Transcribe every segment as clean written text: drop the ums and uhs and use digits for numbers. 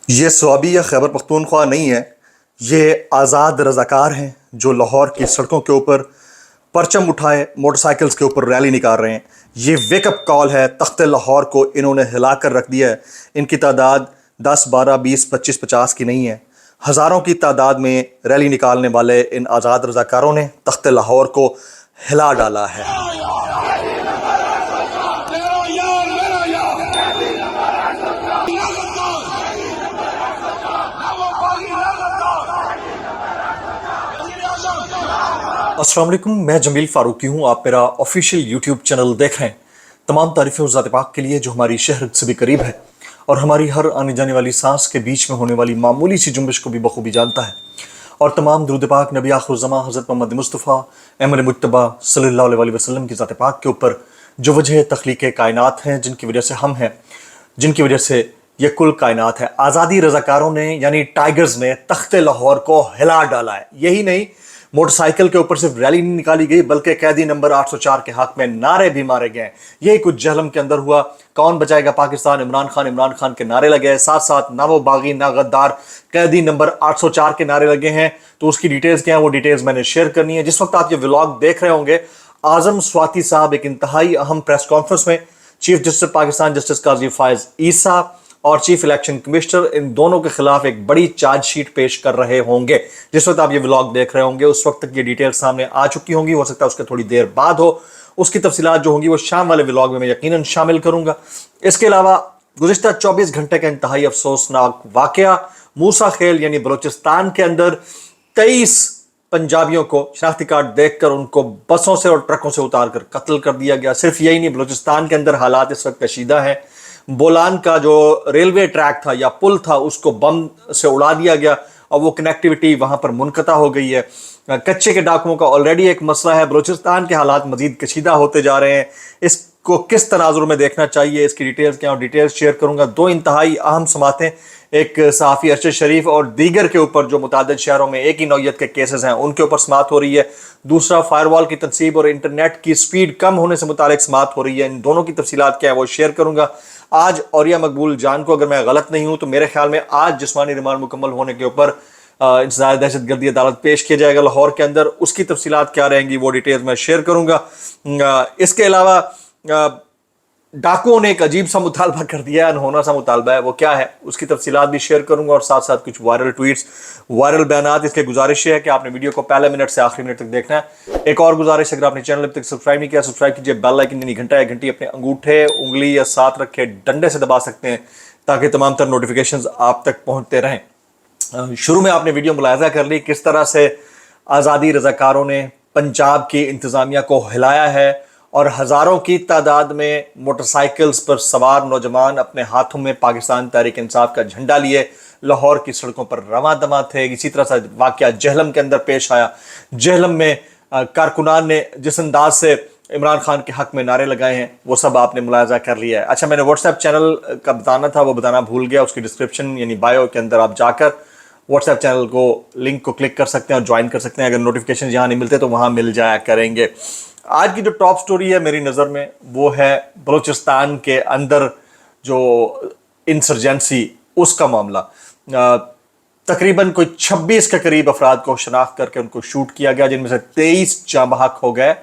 یہ سوابی یا خیبر پختونخوا نہیں ہے، یہ آزاد رضاکار ہیں جو لاہور کی سڑکوں کے اوپر پرچم اٹھائے موٹر سائیکلز کے اوپر ریلی نکال رہے ہیں۔ یہ ویک اپ کال ہے، تخت لاہور کو انہوں نے ہلا کر رکھ دیا ہے۔ ان کی تعداد 10 12 20 25 50 کی نہیں ہے، ہزاروں کی تعداد میں ریلی نکالنے والے ان آزاد رضاکاروں نے تخت لاہور کو ہلا ڈالا ہے۔ السلام علیکم، میں جمیل فاروقی ہوں، آپ میرا آفیشیل یوٹیوب چینل دیکھ رہے ہیں۔ تمام تعریفیں اس ذات پاک کے لیے جو ہماری شہرت سے بھی قریب ہے اور ہماری ہر آنے جانے والی سانس کے بیچ میں ہونے والی معمولی سی جنبش کو بھی بخوبی جانتا ہے، اور تمام درود پاک نبی آخر الزماں حضرت محمد مصطفیٰ احمد مجتبیٰ صلی اللہ علیہ وسلم کی ذات پاک کے اوپر جو وجہ تخلیق کائنات ہیں، جن کی وجہ سے ہم ہیں، جن کی وجہ سے یہ کل کائنات ہے۔ آزادی رضاکاروں نے یعنی ٹائیگرز نے تخت لاہور کو ہلا ڈالا ہے۔ یہی نہیں، موٹر سائیکل کے اوپر صرف ریلی نہیں نکالی گئی بلکہ قیدی نمبر 804 کے حق میں نعرے بھی مارے گئے۔ یہی کچھ جہلم کے اندر ہوا۔ کون بچائے گا پاکستان، عمران خان کے نعرے لگے، ساتھ ساتھ نہ وہ باغی نہ غدار، قیدی نمبر 804 کے نعرے لگے ہیں۔ تو اس کی ڈیٹیلز کیا ہیں، وہ ڈیٹیلز میں نے شیئر کرنی ہے۔ جس وقت آپ یہ ولاگ دیکھ رہے ہوں گے، اعظم سواتی صاحب ایک انتہائی اہم پریس کانفرنس میں چیف جسٹس پاکستان جسٹس قاضی فائز عیسیٰ اور چیف الیکشن کمشنر ان دونوں کے خلاف ایک بڑی چارج شیٹ پیش کر رہے ہوں گے۔ جس وقت آپ یہ ولاگ دیکھ رہے ہوں گے اس وقت تک یہ ڈیٹیل سامنے آ چکی ہوں گی، ہو سکتا ہے اس کے تھوڑی دیر بعد ہو۔ اس کی تفصیلات جو ہوں گی وہ شام والے ولاگ میں یقیناً شامل کروں گا۔ اس کے علاوہ گزشتہ 24 گھنٹے کا انتہائی افسوسناک واقعہ، موسیٰ خیل یعنی بلوچستان کے اندر 23 پنجابیوں کو شناختی کارڈ دیکھ کر ان کو بسوں سے اور ٹرکوں سے اتار کر قتل کر دیا گیا۔ صرف یہی نہیں، بلوچستان کے اندر حالات اس وقت کشیدہ ہیں۔ بولان کا جو ریلوے ٹریک تھا یا پل تھا اس کو بم سے اڑا دیا گیا اور وہ کنیکٹیوٹی وہاں پر منقطع ہو گئی ہے۔ کچے کے ڈاکوؤں کا آلریڈی ایک مسئلہ ہے۔ بلوچستان کے حالات مزید کشیدہ ہوتے جا رہے ہیں۔ اس کو کس تناظر میں دیکھنا چاہیے، اس کی ڈیٹیلز کیا، اور ڈیٹیلز شیئر کروں گا۔ دو انتہائی اہم سماعتیں، ایک صحافی ارشد شریف اور دیگر کے اوپر جو متعدد شہروں میں ایک ہی نوعیت کے کیسز ہیں ان کے اوپر سماعت ہو رہی ہے۔ دوسرا فائر وال کی تنصیب اور انٹرنیٹ کی سپیڈ کم ہونے سے متعلق سماعت ہو رہی ہے۔ ان دونوں کی تفصیلات کیا ہیں وہ شیئر کروں گا۔ آج اوریہ مقبول جان کو، اگر میں غلط نہیں ہوں تو میرے خیال میں آج جسمانی ریمانڈ مکمل ہونے کے اوپر انسداد دہشت گردی عدالت پیش کیا جائے گا لاہور کے اندر۔ اس کی تفصیلات کیا رہیں گی وہ ڈیٹیلز میں شیئر کروں گا۔ اس کے علاوہ ڈاکوؤں نے ایک عجیب سا مطالبہ کر دیا ہے، انہونا سا مطالبہ ہے، وہ کیا ہے اس کی تفصیلات بھی شیئر کروں گا، اور ساتھ ساتھ کچھ وائرل ٹویٹس، وائرل بیانات۔ اس لیے گزارش ہے کہ آپ نے ویڈیو کو پہلے منٹ سے آخری منٹ تک دیکھنا ہے۔ ایک اور گزارش، اگر آپ نے چینل اب تک سبسکرائب نہیں کیا سبسکرائب کیجئے، بیل آئیکن یعنی گھنٹی اپنے انگوٹھے انگلی یا ساتھ رکھے ڈنڈے سے دبا سکتے ہیں تاکہ تمام تر نوٹیفیکیشنز آپ تک پہنچتے رہیں۔ شروع میں آپ نے ویڈیو ملاحظہ کر لی کس طرح سے آزادی رضاکاروں نے پنجاب کی انتظامیہ کو ہلایا ہے، اور ہزاروں کی تعداد میں موٹر سائیکلز پر سوار نوجوان اپنے ہاتھوں میں پاکستان تحریک انصاف کا جھنڈا لیے لاہور کی سڑکوں پر رواں دواں تھے۔ اسی طرح سے واقعہ جہلم کے اندر پیش آیا۔ جہلم میں کارکنان نے جس انداز سے عمران خان کے حق میں نعرے لگائے ہیں وہ سب آپ نے ملاحظہ کر لیا ہے۔ اچھا، میں نے واٹس ایپ چینل کا بتانا تھا، وہ بتانا بھول گیا۔ اس کی ڈسکرپشن یعنی بایو کے اندر آپ جا کر واٹس ایپ چینل کو لنک کو کلک کر سکتے ہیں اور جوائن کر سکتے ہیں۔ اگر نوٹیفیکیشن یہاں نہیں ملتے تو وہاں مل جایا کریں گے۔ آج کی جو ٹاپ سٹوری ہے میری نظر میں وہ ہے بلوچستان کے اندر جو انسرجنسی، اس کا معاملہ۔ تقریباً کوئی 26 کے قریب افراد کو شناخت کر کے ان کو شوٹ کیا گیا، جن میں سے 23 جاں بحق ہو گئے۔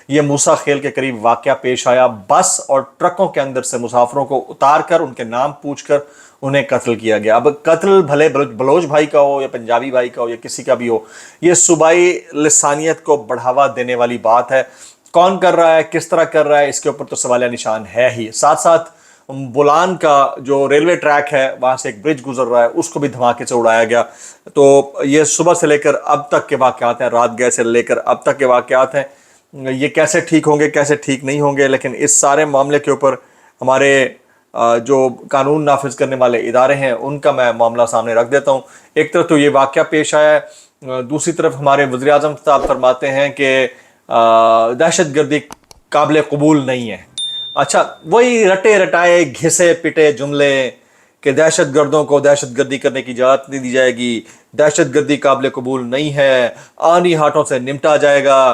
یہ موسیٰ خیل کے قریب واقعہ پیش آیا۔ بس اور ٹرکوں کے اندر سے مسافروں کو اتار کر ان کے نام پوچھ کر انہیں قتل کیا گیا۔ اب قتل بھلے بلوچ بھائی کا ہو یا پنجابی بھائی کا ہو یا کسی کا بھی ہو، یہ صوبائی لسانیت کو بڑھاوا دینے والی بات ہے۔ کون کر رہا ہے، کس طرح کر رہا ہے، اس کے اوپر تو سوالیہ نشان ہے ہی۔ ساتھ ساتھ بولان کا جو ریلوے ٹریک ہے وہاں سے ایک برج گزر رہا ہے، اس کو بھی دھماکے سے اڑایا گیا۔ تو یہ صبح سے لے کر اب تک کے واقعات ہیں، رات گئے سے لے کر اب تک کے واقعات ہیں۔ یہ کیسے ٹھیک ہوں گے، کیسے ٹھیک نہیں ہوں گے، لیکن اس سارے معاملے کے اوپر ہمارے جو قانون نافذ کرنے والے ادارے ہیں ان کا میں معاملہ سامنے رکھ دیتا ہوں۔ ایک طرف تو یہ واقعہ پیش آیا ہے، دوسری طرف ہمارے وزیر اعظم صاحب فرماتے ہیں کہ دہشت گردی قابل قبول نہیں ہے۔ اچھا، وہی رٹے رٹائے گھسے پٹے جملے کہ دہشت گردوں کو دہشت گردی کرنے کی اجازت نہیں دی جائے گی، دہشت گردی قابل قبول نہیں ہے، آنی ہاتھوں سے نمٹا جائے گا،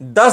10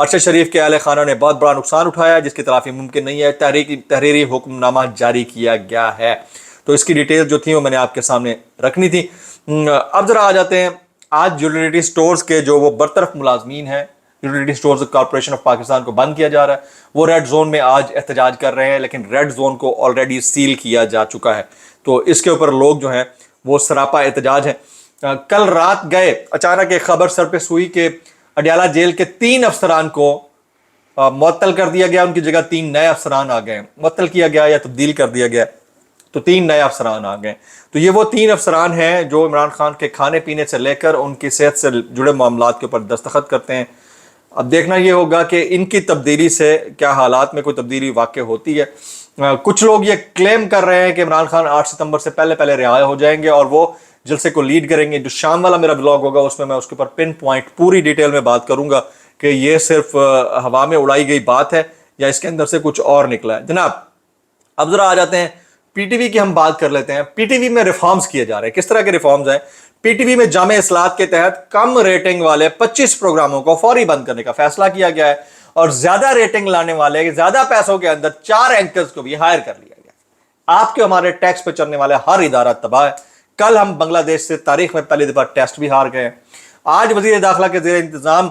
ارشد شریف کے اہل خانہ نے بہت بڑا نقصان اٹھایا ہے جس کی تلافی ممکن نہیں ہے، تحریری حکم نامہ جاری کیا گیا ہے۔ تو اس کی ڈیٹیل جو تھی وہ میں نے آپ کے سامنے رکھنی تھی۔ اب ذرا آ جاتے ہیں، آج یوٹیلیٹی سٹورز کے جو وہ برطرف ملازمین ہیں، utility stores corporation of Pakistan کو بند کیا جا رہا ہے، وہ ریڈ زون میں آج احتجاج کر رہے ہیں، لیکن ریڈ زون کو آلریڈی سیل کیا جا چکا ہے، تو اس کے اوپر لوگ جو ہیں وہ سراپا احتجاج ہیں۔ کل رات گئے اچانک ایک خبر سر پہ سوئی کہ اڈیالہ جیل کے 3 افسران کو معطل کر دیا گیا، ان کی جگہ 3 نئے افسران آ گئے، معطل کیا گیا یا تبدیل کر دیا گیا، تو 3 نئے افسران آ گئے۔ تو یہ وہ 3 افسران ہیں جو عمران خان کے کھانے پینے سے لے کر ان کی صحت سے جڑے معاملات کے اوپر دستخط کرتے ہیں۔ اب دیکھنا یہ ہوگا کہ ان کی تبدیلی سے کیا حالات میں کوئی تبدیلی واقع ہوتی ہے۔ کچھ لوگ یہ کلیم کر رہے ہیں کہ عمران خان 8 ستمبر سے پہلے رہا ہو جائیں گے اور وہ جلسے کو لیڈ کریں گے۔ جو شام والا میرا بلاگ ہوگا اس میں میں اس کے اوپر پن پوائنٹ پوری ڈیٹیل میں بات کروں گا کہ یہ صرف ہوا میں اڑائی گئی بات ہے یا اس کے اندر سے کچھ اور نکلا ہے۔ جناب اب ذرا آ جاتے ہیں پی ٹی وی کی، ہم بات کر لیتے ہیں۔ پی ٹی وی میں ریفارمز کیے جا رہے ہیں، کس طرح کے ریفارمز ہیں؟ پی ٹی وی میں جامع اصلاحات کے تحت کم ریٹنگ والے 25 پروگراموں کو فوری بند کرنے کا فیصلہ کیا گیا ہے اور زیادہ ریٹنگ لانے والے زیادہ پیسوں کے اندر 4 اینکرز کو بھی ہائر کر لیا گیا۔ آپ کے ہمارے ٹیکس پہ چلنے والے ہر ادارہ تباہ ہے۔ کل ہم بنگلہ دیش سے تاریخ میں پہلی دفعہ ٹیسٹ بھی ہار گئے ہیں۔ آج وزیر داخلہ کے زیر انتظام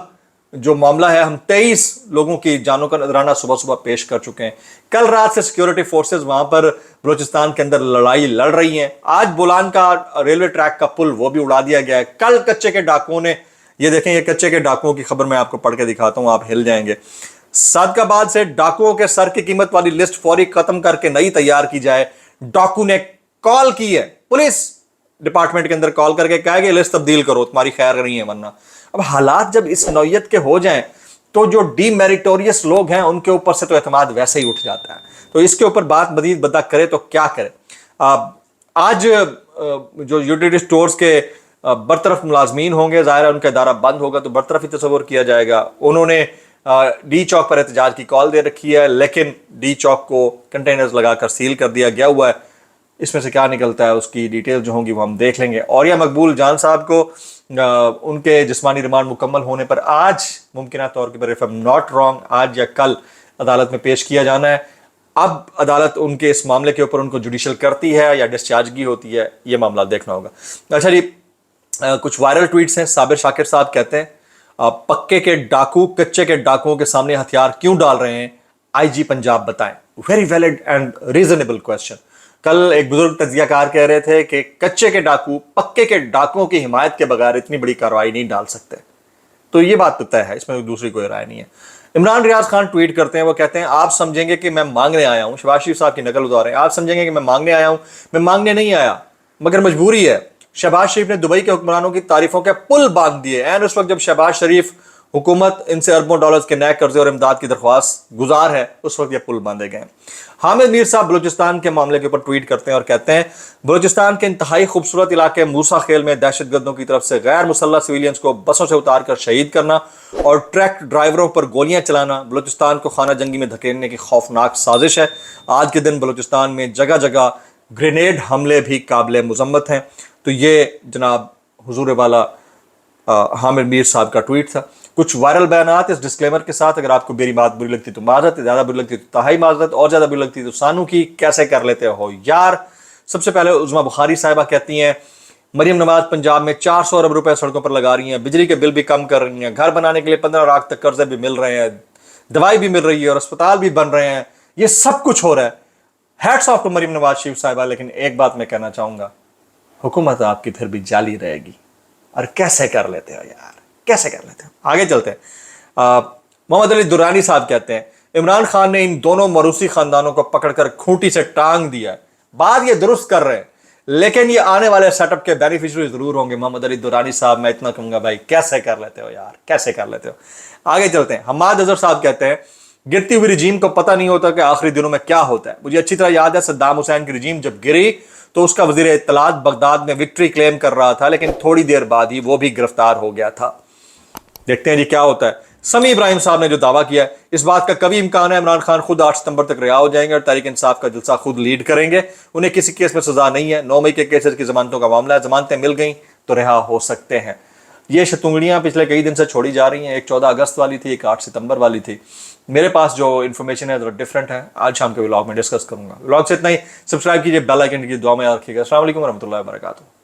جو معاملہ ہے، ہم 23 لوگوں کی جانوں کا نذرانہ صبح پیش کر چکے ہیں۔ کل رات سے سیکیورٹی فورسز وہاں پر بلوچستان کے اندر لڑائی لڑ رہی ہیں۔ آج بولان کا ریلوے ٹریک کا پل وہ بھی اڑا دیا گیا ہے۔ کل کچے کے ڈاکوؤں نے، یہ دیکھیں یہ کچے کے ڈاکوؤں کی خبر میں آپ کو پڑھ کے دکھاتا ہوں، آپ ہل جائیں گے۔ صادقآباد سے ڈاکوؤں کے سر کی قیمت والی لسٹ فوری ختم کر کے نئی تیار کی جائے۔ ڈاکو نے کال کی ہے پولیس ڈپارٹمنٹ کے اندر، کال کر کے کہا کہ لسٹ تبدیل کرو، تمہاری خیر نہیں ہے ورنہ۔ اب حالات جب اس نوعیت کے ہو جائیں تو جو ڈی میریٹوریس لوگ ہیں ان کے اوپر سے تو اعتماد ویسے ہی اٹھ جاتا ہے۔ تو اس کے اوپر بات مزید بدا کرے تو کیا کرے؟ آج جو یوٹیلیٹی سٹورز کے برطرف ملازمین ہوں گے، ظاہر ہے ان کا ادارہ بند ہوگا تو برطرف ہی تصور کیا جائے گا۔ انہوں نے ڈی چوک پر احتجاج کی کال دے رکھی ہے، لیکن ڈی چوک کو کنٹینرز لگا کر سیل کر دیا گیا ہوا ہے۔ اس میں سے کیا نکلتا ہے اس کی ڈیٹیل جو ہوں گی وہ ہم دیکھ لیں گے۔ اور یا مقبول جان صاحب کو ان کے جسمانی ریمانڈ مکمل ہونے پر آج ممکنہ طور پر if I'm not wrong آج یا کل عدالت میں پیش کیا جانا ہے۔ اب عدالت ان کے اس معاملے کے اوپر ان کو جوڈیشل کرتی ہے یا ڈسچارجگی ہوتی ہے، یہ معاملہ دیکھنا ہوگا۔ اچھا جی، کچھ وائرل ٹویٹس ہیں۔ صابر شاکر صاحب کہتے ہیں پکے کے ڈاکو کچے کے ڈاکوؤں کے سامنے ہتھیار کیوں ڈال رہے ہیں؟ آئی جی پنجاب بتائیں۔ Very valid and reasonable question. کل ایک بزرگ تجزیہ کار کہہ رہے تھے کہ کچے کے ڈاکو پکے کے ڈاکوؤں کی حمایت کے بغیر اتنی بڑی کارروائی نہیں ڈال سکتے۔ تو یہ بات تو طے ہے، اس میں دوسری کوئی رائے نہیں ہے۔ عمران ریاض خان ٹویٹ کرتے ہیں، وہ کہتے ہیں آپ سمجھیں گے کہ میں مانگنے آیا ہوں، شہباز شریف صاحب کی نقل اتار رہے ہیں، آپ سمجھیں گے کہ میں مانگنے آیا ہوں، میں مانگنے نہیں آیا مگر مجبوری ہے۔ شہباز شریف نے دبئی کے حکمرانوں کی تعریفوں کے پل باندھ دیے، این اس وقت جب شہباز شریف حکومت ان سے اربوں ڈالرز کے نئے قرضے اور امداد کی درخواست گزار ہے، اس وقت یہ پل باندھے گئے۔ حامد میر صاحب بلوچستان کے معاملے کے اوپر ٹویٹ کرتے ہیں اور کہتے ہیں بلوچستان کے انتہائی خوبصورت علاقے موسیٰ خیل میں دہشت گردوں کی طرف سے غیر مسلح سویلینز کو بسوں سے اتار کر شہید کرنا اور ٹرک ڈرائیوروں پر گولیاں چلانا بلوچستان کو خانہ جنگی میں دھکیلنے کی خوفناک سازش ہے۔ آج کے دن بلوچستان میں جگہ جگہ گرینیڈ حملے بھی قابل مذمت ہیں۔ تو یہ جناب حضور والا حامد میر صاحب کا ٹویٹ تھا۔ کچھ وائرل بیانات اس ڈسکلیمر کے ساتھ، اگر آپ کو میری بات بری لگتی تو معذرت، زیادہ بری لگتی تو تہائی معذرت، اور زیادہ بری لگتی تو سانو کی کیسے کر لیتے ہو یار۔ سب سے پہلے عظمیٰ بخاری صاحبہ کہتی ہیں مریم نواز پنجاب میں 400 ارب روپے سڑکوں پر لگا رہی ہیں، بجلی کے بل بھی کم کر رہی ہیں، گھر بنانے کے لیے 15 لاکھ تک قرضے بھی مل رہے ہیں، دوائی بھی مل رہی ہے اور اسپتال بھی بن رہے ہیں، یہ سب کچھ ہو رہا ہے۔ Hats of two Maryam Nawaz Sharif صاحبہ، لیکن ایک بات میں کہنا چاہوں گا، حکومت آپ کی پھر بھی جعلی رہے گی۔ اور کیسے کر لیتے ہو یار، کیسے کر لیتے ہو؟ آگے چلتے ہیں۔ محمد علی درانی صاحب کہتے ہیں عمران خان نے ان دونوں موروثی خاندانوں کو پکڑ کر کھوٹی سے ٹانگ دیا ہے، بات یہ درست کر رہے ہیں لیکن یہ آنے والے سیٹ اپ کے بینیفیشری ضرور ہوں گے۔ محمد علی درانی صاحب میں اتنا کہوں گا بھائی کیسے کر لیتے ہو یار، کیسے کر لیتے ہو؟ آگے چلتے ہیں۔ حماد اظہر صاحب کہتے ہیں گرتی ہوئی رجیم کو پتہ نہیں ہوتا کہ آخری دنوں میں کیا ہوتا ہے۔ مجھے اچھی طرح یاد ہے صدام حسین کی رجیم جب گری تو اس کا وزیر اطلاعات بغداد میں وکٹری کلیم کر رہا تھا، لیکن تھوڑی دیر بعد ہی وہ بھی گرفتار ہو گیا تھا۔ دیکھتے ہیں جی کیا ہوتا ہے۔ سمیع ابراہیم صاحب نے جو دعویٰ کیا ہے اس بات کا کبھی امکان ہے عمران خان خود 8 ستمبر تک رہا ہو جائیں گے اور تحریک انصاف کا جلسہ خود لیڈ کریں گے، انہیں کسی کیس میں سزا نہیں ہے، 9 مئی کے کیسز کی ضمانتوں کا معاملہ ہے، ضمانتیں مل گئیں تو رہا ہو سکتے ہیں۔ یہ شتونگڑیاں پچھلے کئی دن سے چھوڑی جا رہی ہیں, ایک 14 اگست والی تھی, ایک 8 ستمبر والی تھی. میرے پاس جو انفارمیشن ہے ذرا ڈفرینٹ ہے, آج شام کے ولاگ میں ڈسکس کروں گا. ولاگ سے اتنا ہی, سبسکرائب کیجیے, بیل آئکن کی دعا میں یاد رکھیے گا. السلام علیکم ورحمۃ اللہ وبرکاتہ.